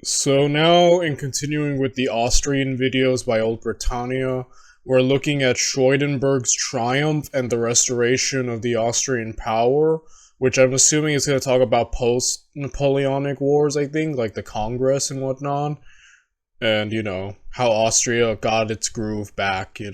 So now, in continuing with the Austrian videos by Old Britannia, we're looking at Schwarzenberg's triumph and the restoration of the Austrian power, which I'm assuming is going to talk about post-Napoleonic wars, I think, like the Congress and whatnot, and, how Austria got its groove back. In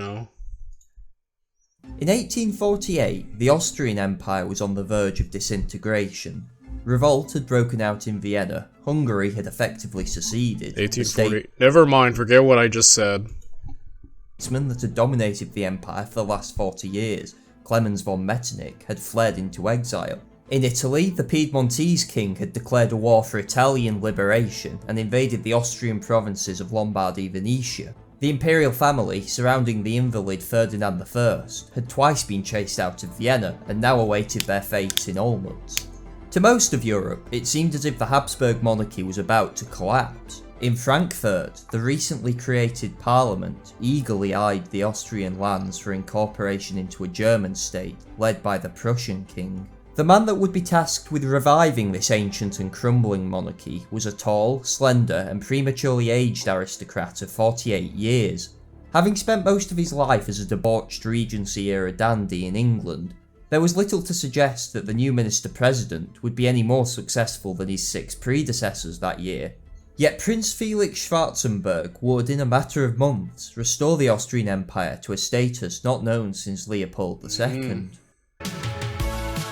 1848, the Austrian Empire was on the verge of disintegration. Revolt had broken out in Vienna, Hungary had effectively seceded. 1840. Never mind, forget what I just said. The statesman that had dominated the empire for the last 40 years, Clemens von Metternich, had fled into exile. In Italy, the Piedmontese king had declared a war for Italian liberation and invaded the Austrian provinces of Lombardy Venetia. The imperial family, surrounding the invalid Ferdinand I, had twice been chased out of Vienna and now awaited their fate in Olmütz. To most of Europe, it seemed as if the Habsburg monarchy was about to collapse. In Frankfurt, the recently created parliament eagerly eyed the Austrian lands for incorporation into a German state led by the Prussian king. The man that would be tasked with reviving this ancient and crumbling monarchy was a tall, slender, and prematurely aged aristocrat of 48 years. Having spent most of his life as a debauched Regency-era dandy in England, there was little to suggest that the new minister-president would be any more successful than his 6 predecessors that year. Yet Prince Felix Schwarzenberg would, in a matter of months, restore the Austrian Empire to a status not known since Leopold II.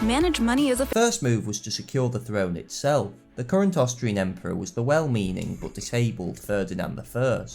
Manage money as a First move was to secure the throne itself. The current Austrian emperor was the well-meaning but disabled Ferdinand I,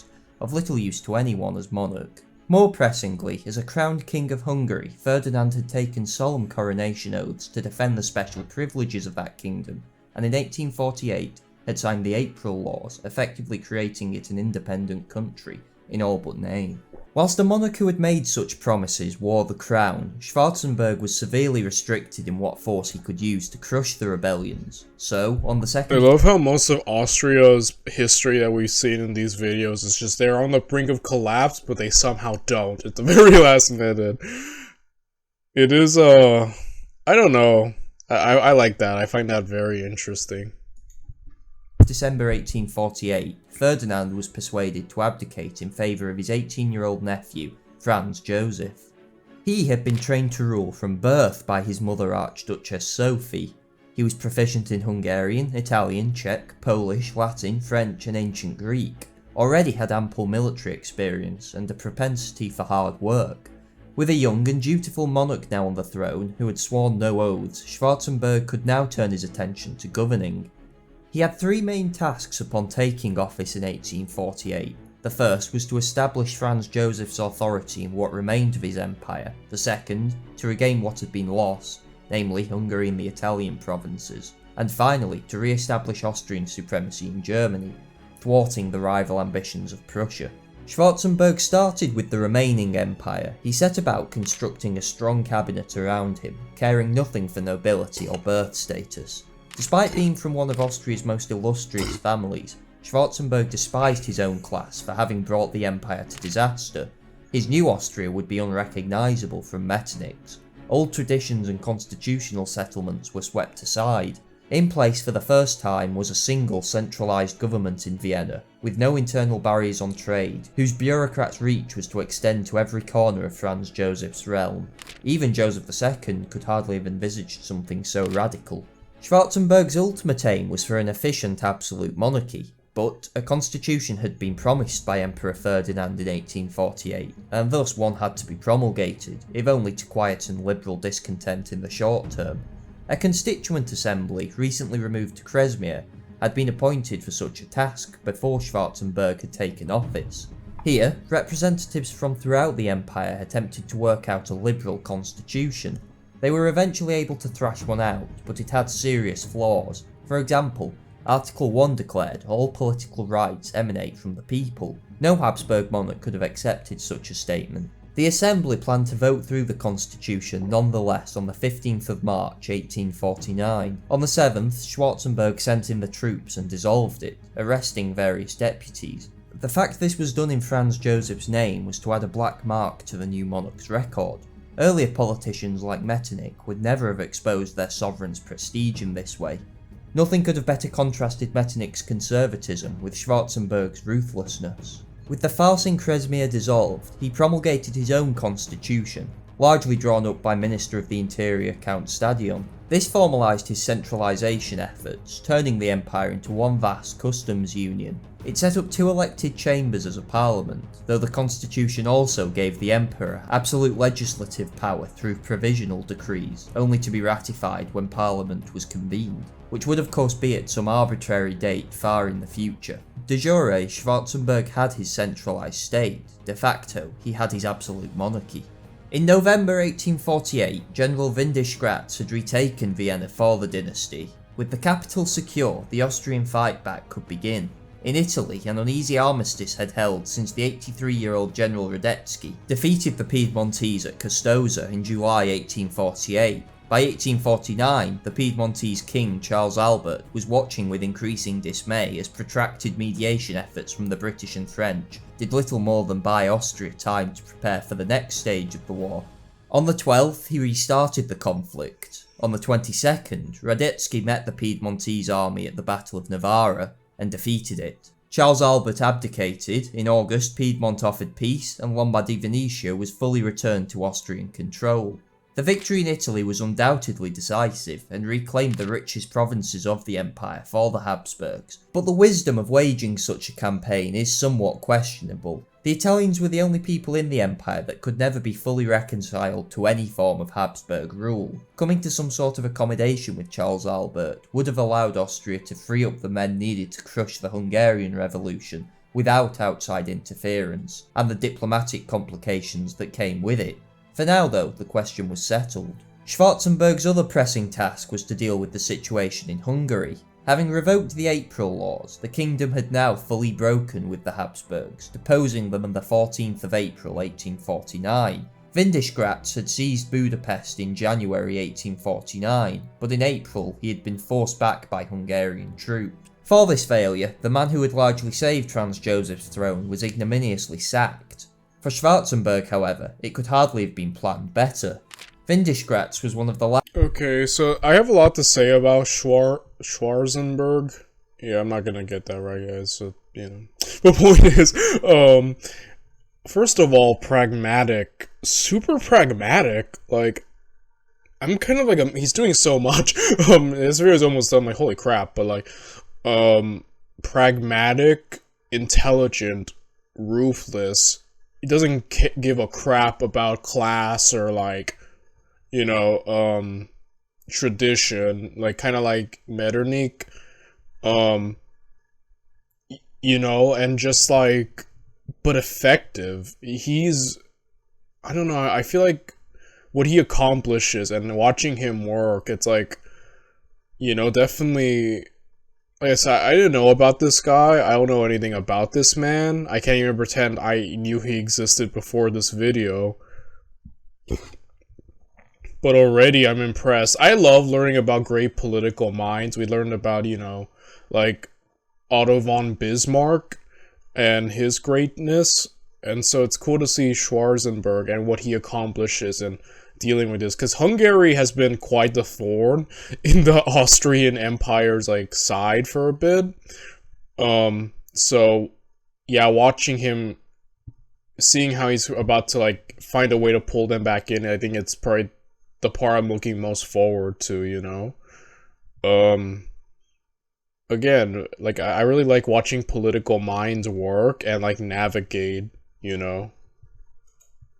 of little use to anyone as monarch. More pressingly, as a crowned king of Hungary, Ferdinand had taken solemn coronation oaths to defend the special privileges of that kingdom, and in 1848 had signed the April Laws, effectively creating it an independent country, in all but name. Whilst the monarch who had made such promises wore the crown, Schwarzenberg was severely restricted in what force he could use to crush the rebellions. So, on the second... I love how most of Austria's history that we've seen in these videos is just they're on the brink of collapse, but they somehow don't at the very last minute. It is, I don't know. I like that. I find that very interesting. December 1848, Ferdinand was persuaded to abdicate in favour of his 18-year-old nephew, Franz Joseph. He had been trained to rule from birth by his mother Archduchess Sophie. He was proficient in Hungarian, Italian, Czech, Polish, Latin, French and ancient Greek, already had ample military experience and a propensity for hard work. With a young and dutiful monarch now on the throne who had sworn no oaths, Schwarzenberg could now turn his attention to governing. He had 3 main tasks upon taking office in 1848. The first was to establish Franz Joseph's authority in what remained of his empire, the second, to regain what had been lost, namely Hungary and the Italian provinces, and finally to re-establish Austrian supremacy in Germany, thwarting the rival ambitions of Prussia. Schwarzenberg started with the remaining empire. He set about constructing a strong cabinet around him, caring nothing for nobility or birth status. Despite being from one of Austria's most illustrious families, Schwarzenberg despised his own class for having brought the empire to disaster. His new Austria would be unrecognisable from Metternich's. Old traditions and constitutional settlements were swept aside. In place for the first time was a single centralised government in Vienna, with no internal barriers on trade, whose bureaucrats' reach was to extend to every corner of Franz Joseph's realm. Even Joseph II could hardly have envisaged something so radical. Schwarzenberg's ultimate aim was for an efficient absolute monarchy, but a constitution had been promised by Emperor Ferdinand in 1848, and thus one had to be promulgated, if only to quieten liberal discontent in the short term. A constituent assembly, recently removed to Kremsmir, had been appointed for such a task before Schwarzenberg had taken office. Here, representatives from throughout the empire attempted to work out a liberal constitution. They were eventually able to thrash one out, but it had serious flaws. For example, Article 1 declared all political rights emanate from the people. No Habsburg monarch could have accepted such a statement. The assembly planned to vote through the constitution nonetheless on the 15th of March 1849. On the 7th, Schwarzenberg sent in the troops and dissolved it, arresting various deputies. The fact this was done in Franz Joseph's name was to add a black mark to the new monarch's record. Earlier politicians like Metternich would never have exposed their sovereign's prestige in this way. Nothing could have better contrasted Metternich's conservatism with Schwarzenberg's ruthlessness. With the farce in Krezmir dissolved, he promulgated his own constitution, largely drawn up by Minister of the Interior Count Stadion. This formalised his centralisation efforts, turning the empire into one vast customs union. It set up 2 elected chambers as a parliament, though the constitution also gave the emperor absolute legislative power through provisional decrees, only to be ratified when parliament was convened, which would of course be at some arbitrary date far in the future. De jure, Schwarzenberg had his centralised state; de facto, he had his absolute monarchy. In November 1848, General Windisch-Gratz had retaken Vienna for the dynasty. With the capital secure, the Austrian fightback could begin. In Italy, an uneasy armistice had held since the 83-year-old General Radetzky defeated the Piedmontese at Custoza in July 1848. By 1849, the Piedmontese king Charles Albert was watching with increasing dismay as protracted mediation efforts from the British and French did little more than buy Austria time to prepare for the next stage of the war. On the 12th, he restarted the conflict. On the 22nd, Radetzky met the Piedmontese army at the Battle of Novara and defeated it. Charles Albert abdicated. In August, Piedmont offered peace, and Lombardy-Venetia was fully returned to Austrian control. The victory in Italy was undoubtedly decisive and reclaimed the richest provinces of the empire for the Habsburgs, but the wisdom of waging such a campaign is somewhat questionable. The Italians were the only people in the empire that could never be fully reconciled to any form of Habsburg rule. Coming to some sort of accommodation with Charles Albert would have allowed Austria to free up the men needed to crush the Hungarian Revolution without outside interference, and the diplomatic complications that came with it. For now though, the question was settled. Schwarzenberg's other pressing task was to deal with the situation in Hungary. Having revoked the April laws, the kingdom had now fully broken with the Habsburgs, deposing them on the 14th of April 1849. Windisch-Gratz had seized Budapest in January 1849, but in April he had been forced back by Hungarian troops. For this failure, the man who had largely saved Franz Joseph's throne was ignominiously sacked. For Schwarzenberg, however, it could hardly have been planned better. Windisch-Gratz was one of the last. Okay, so I have a lot to say about Schwarzenberg. Yeah, I'm not gonna get that right, guys, so, you know. The point is, first of all, pragmatic. Super pragmatic. Like, I'm kind of like, he's doing so much. This video is almost done, like, holy crap, but like, pragmatic, intelligent, ruthless. He doesn't give a crap about class or, like, you know, tradition, like, kind of like Metternich, you know, and just, like, but effective. He's, I don't know, I feel like what he accomplishes and watching him work, it's like, you know, definitely. Like I said, I didn't know about this guy. I don't know anything about this man. I can't even pretend I knew he existed before this video. But already I'm impressed. I love learning about great political minds. We learned about, you know, like Otto von Bismarck and his greatness. And so it's cool to see Schwarzenberg and what he accomplishes and dealing with this, because Hungary has been quite the thorn in the Austrian Empire's, like, side for a bit. So yeah, watching him, seeing how he's about to, like, find a way to pull them back in, I think it's probably the part I'm looking most forward to, you know. Again, like, I really like watching political minds work and, like, navigate, you know.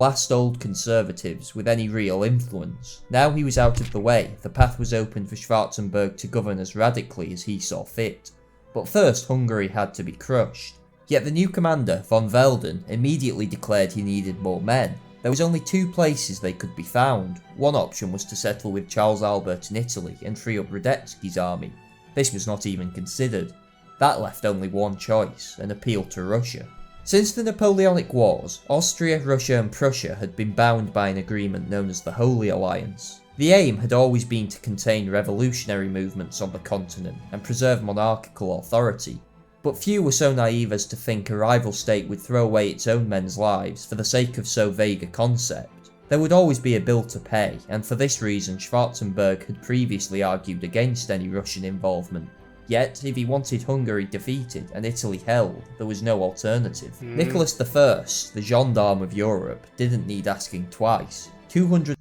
Last old conservatives with any real influence. Now he was out of the way, the path was open for Schwarzenberg to govern as radically as he saw fit. But first, Hungary had to be crushed. Yet the new commander, von Velden, immediately declared he needed more men. There was only 2 places they could be found. One option was to settle with Charles Albert in Italy and free up Radetzky's army. This was not even considered. That left only one choice, an appeal to Russia. Since the Napoleonic Wars, Austria, Russia and Prussia had been bound by an agreement known as the Holy Alliance. The aim had always been to contain revolutionary movements on the continent and preserve monarchical authority, but few were so naive as to think a rival state would throw away its own men's lives for the sake of so vague a concept. There would always be a bill to pay, and for this reason Schwarzenberg had previously argued against any Russian involvement. Yet, if he wanted Hungary defeated and Italy held, there was no alternative. Nicholas I, the gendarme of Europe, didn't need asking twice. 200.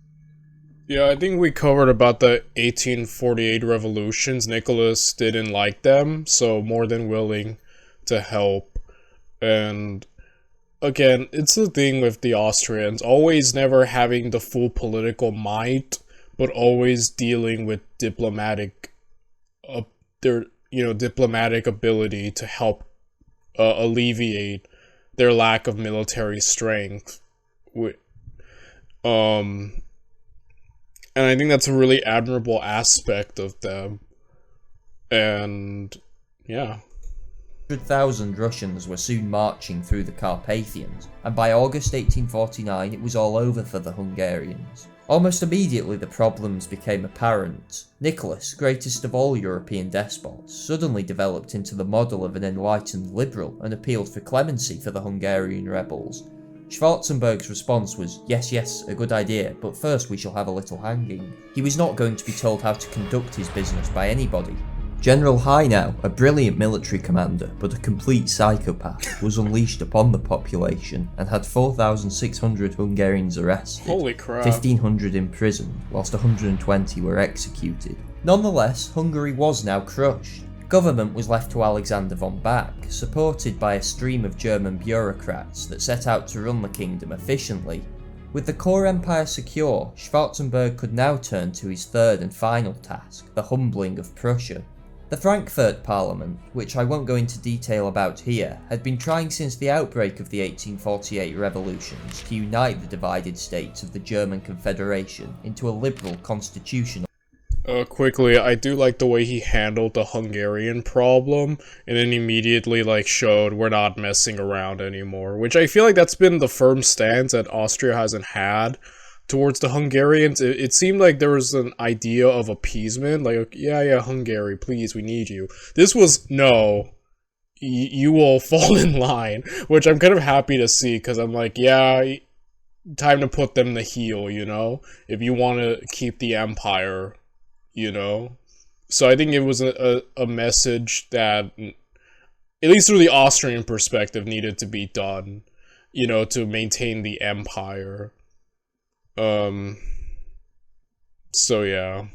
Yeah, I think we covered about the 1848 revolutions. Nicholas didn't like them, so more than willing to help. And again, it's the thing with the Austrians, always never having the full political might, but always dealing with diplomatic diplomatic ability to help alleviate their lack of military strength. And I think that's a really admirable aspect of them. And yeah. 100,000 Russians were soon marching through the Carpathians, and by August 1849 it was all over for the Hungarians. Almost immediately the problems became apparent. Nicholas, greatest of all European despots, suddenly developed into the model of an enlightened liberal and appealed for clemency for the Hungarian rebels. Schwarzenberg's response was, yes, a good idea, but first we shall have a little hanging. He was not going to be told how to conduct his business by anybody. General Haynau, a brilliant military commander but a complete psychopath, was unleashed upon the population and had 4,600 Hungarians arrested, Holy crap. 1,500 imprisoned, whilst 120 were executed. Nonetheless, Hungary was now crushed. Government was left to Alexander von Bach, supported by a stream of German bureaucrats that set out to run the kingdom efficiently. With the core empire secure, Schwarzenberg could now turn to his third and final task, the humbling of Prussia. The Frankfurt Parliament, which I won't go into detail about here, had been trying since the outbreak of the 1848 revolutions to unite the divided states of the German Confederation into a liberal constitutional. Quickly, I do like the way he handled the Hungarian problem, and then immediately, showed we're not messing around anymore, which I feel like that's been the firm stance that Austria hasn't had towards the Hungarians. It seemed like there was an idea of appeasement, yeah, Hungary, please, we need you. This was, no, you will fall in line, which I'm kind of happy to see, because I'm like, yeah, time to put them to heel, if you want to keep the empire, So I think it was a message that, at least through the Austrian perspective, needed to be done, to maintain the empire. So yeah.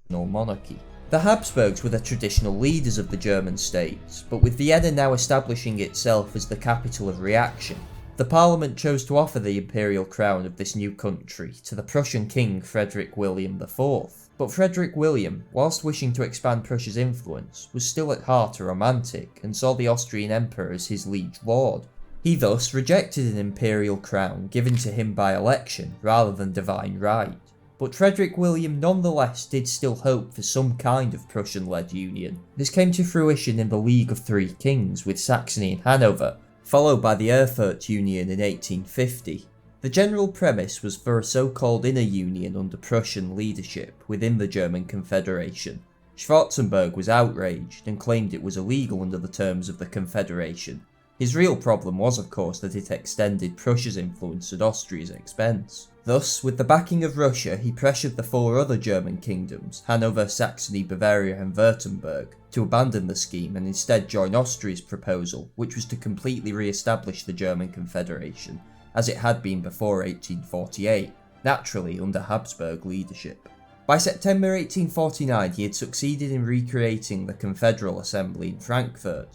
Monarchy. The Habsburgs were the traditional leaders of the German states, but with Vienna now establishing itself as the capital of reaction, the Parliament chose to offer the imperial crown of this new country to the Prussian King Frederick William IV. But Frederick William, whilst wishing to expand Prussia's influence, was still at heart a romantic and saw the Austrian Emperor as his liege lord. He thus rejected an imperial crown given to him by election rather than divine right. But Frederick William nonetheless did still hope for some kind of Prussian-led union. This came to fruition in the League of Three Kings with Saxony and Hanover, followed by the Erfurt Union in 1850. The general premise was for a so-called inner union under Prussian leadership within the German Confederation. Schwarzenberg was outraged and claimed it was illegal under the terms of the Confederation. His real problem was, of course, that it extended Prussia's influence at Austria's expense. Thus, with the backing of Russia, he pressured the four other German kingdoms, Hanover, Saxony, Bavaria and Württemberg, to abandon the scheme and instead join Austria's proposal, which was to completely re-establish the German Confederation, as it had been before 1848, naturally under Habsburg leadership. By September 1849, he had succeeded in recreating the Confederal Assembly in Frankfurt.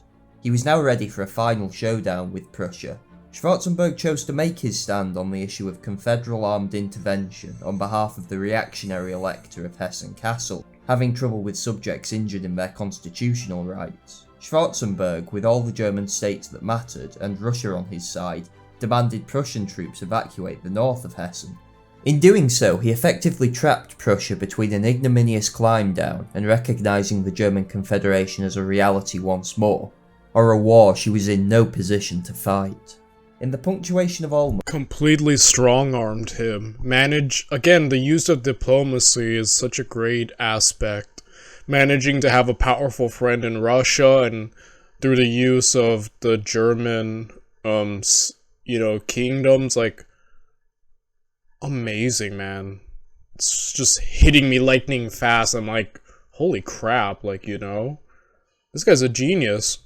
He was now ready for a final showdown with Prussia. Schwarzenberg chose to make his stand on the issue of confederal armed intervention on behalf of the reactionary elector of Hessen-Kassel, having trouble with subjects injured in their constitutional rights. Schwarzenberg, with all the German states that mattered and Russia on his side, demanded Prussian troops evacuate the north of Hessen. In doing so, he effectively trapped Prussia between an ignominious climb down and recognising the German Confederation as a reality once more, or a war she was in no position to fight. In the punctuation of all... Completely strong-armed him. Again, the use of diplomacy is such a great aspect. Managing to have a powerful friend in Russia, and through the use of the German, kingdoms, amazing, man. It's just hitting me lightning fast. I'm like, holy crap, like, you know? This guy's a genius.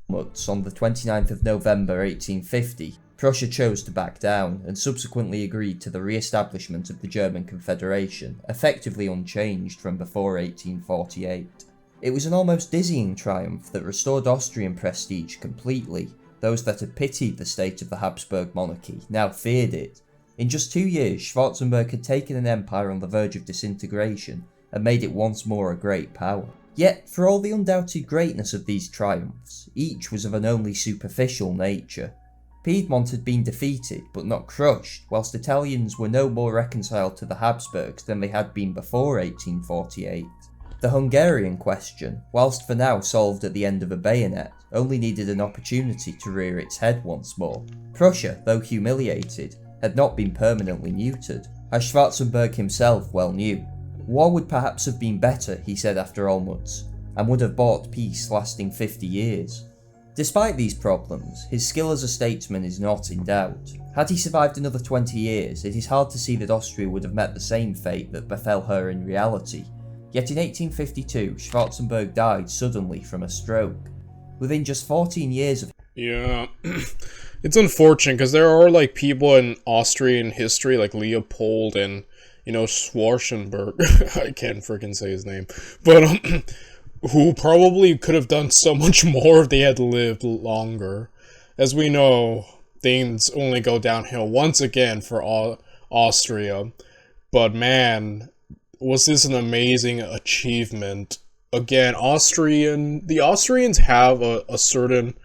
But on the 29th of November 1850, Prussia chose to back down and subsequently agreed to the re-establishment of the German Confederation, effectively unchanged from before 1848. It was an almost dizzying triumph that restored Austrian prestige completely. Those that had pitied the state of the Habsburg monarchy now feared it. In just 2 years, Schwarzenberg had taken an empire on the verge of disintegration and made it once more a great power. Yet, for all the undoubted greatness of these triumphs, each was of an only superficial nature. Piedmont had been defeated, but not crushed, whilst Italians were no more reconciled to the Habsburgs than they had been before 1848. The Hungarian question, whilst for now solved at the end of a bayonet, only needed an opportunity to rear its head once more. Prussia, though humiliated, had not been permanently neutered, as Schwarzenberg himself well knew. War would perhaps have been better, he said after Olmütz, and would have bought peace lasting 50 years. Despite these problems, his skill as a statesman is not in doubt. Had he survived another 20 years, it is hard to see that Austria would have met the same fate that befell her in reality. Yet in 1852, Schwarzenberg died suddenly from a stroke. Within just 14 years of... Yeah, it's unfortunate, because there are, like, people in Austrian history, like Leopold and, you know, Schwarzenberg, I can't freaking say his name, but, who probably could have done so much more if they had lived longer. As we know, things only go downhill once again for Austria, but man, was this an amazing achievement. Again, the Austrians have a certain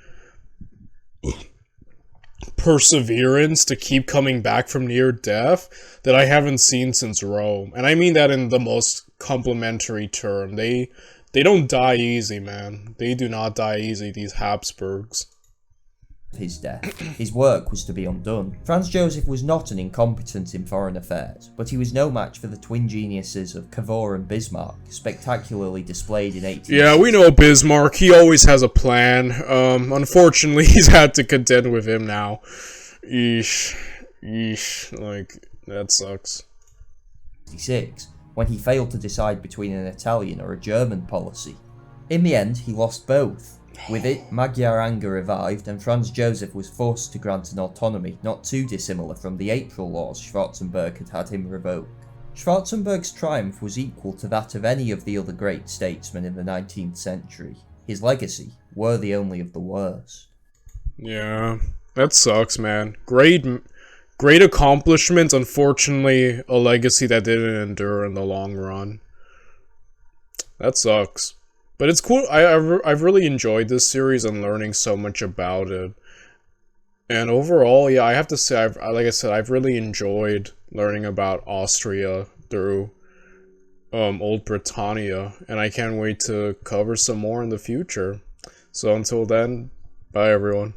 perseverance to keep coming back from near death that I haven't seen since Rome. And I mean that in the most complimentary term. They don't die easy, man. They do not die easy, these Habsburgs. His death, his work was to be undone. Franz Joseph was not an incompetent in foreign affairs, but he was no match for the twin geniuses of Cavour and Bismarck, spectacularly displayed in 18... Yeah, we know Bismarck. He always has a plan. Unfortunately, he's had to contend with him now. Eesh. Like, that sucks. When he failed to decide between an Italian or a German policy. In the end, he lost both. With it, Magyar anger revived, and Franz Joseph was forced to grant an autonomy not too dissimilar from the April laws Schwarzenberg had had him revoke. Schwarzenberg's triumph was equal to that of any of the other great statesmen in the 19th century. His legacy, worthy only of the worst. Yeah, that sucks, man. Great accomplishment, unfortunately a legacy that didn't endure in the long run. That sucks. But it's cool. I've really enjoyed this series and learning so much about it. And overall, yeah, I have to say, like I said, I've really enjoyed learning about Austria through Old Britannia, and I can't wait to cover some more in the future. So until then, bye everyone.